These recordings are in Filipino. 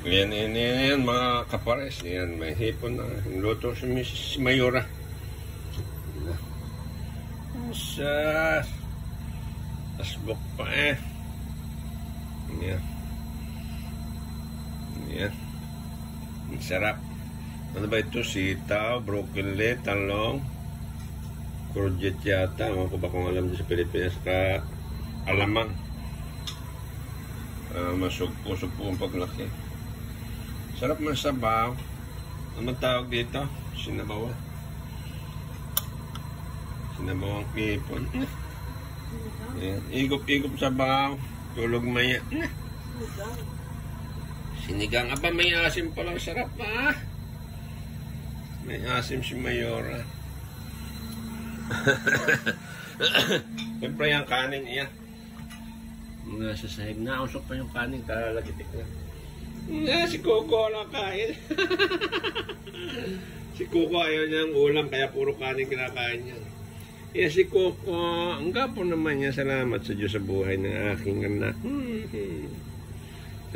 Yan, mga kapares. Yan, may hipon na. Luto si Mrs. Mayora. Sa asbok pa eh. Yan. Yan. Ang sarap. Ano ba ito? Sitaw, broccoli, talong, courgette yata. Ewan ko ba kung alam din sa Pilipinas. Alamang. Masugpo ang paglaki. Sarap man sabaw. Ano tawag dito? Sinabaw. Sinabawang pipon. Ayan. Igop-igop sabaw. Tulog maya. Sinigang. Aba, may asim pala. Sarap pa. May asim si Mayora. Siyempre yung kanin iya. Nasa sahig na. Usok pa yung kanin. Kalalagitik na. Si Coco na kain. Si Coco ayaw niya ng ulam. Kaya puro kanin kinakain niya. Si Coco. Ang gapo naman niya. Salamat sa Diyos sa buhay ng aking anak.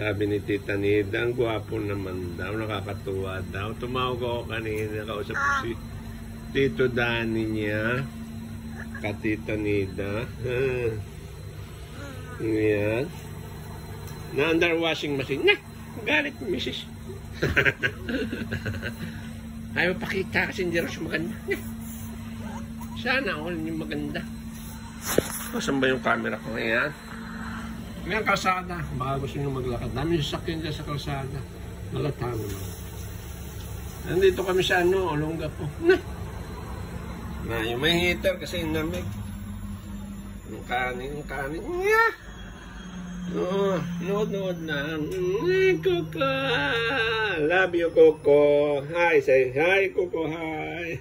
Sabi ni Tita Nida, ang gwapo naman daw, nakakatuwa daw. Tumawag ako kanina, kausap ko si Tito Danny niya, Tita Nida. Yan. Na-under washing machine. Na! Galit, Mrs. Ayaw pakita kasi hindi rin maganda. Sana all yung maganda. Saan ba yung camera ko ngayon? May kalsada. Baka gusto nyo maglakad. Dami sasakyan dyan sa kalsada. Nalatano na. Nandito kami sa Olonga po. Na, yung may heater kasi yung lamig. Yung kanin. Nood lang. Coco. Love you, Coco. Hi, say hi, Coco, hi.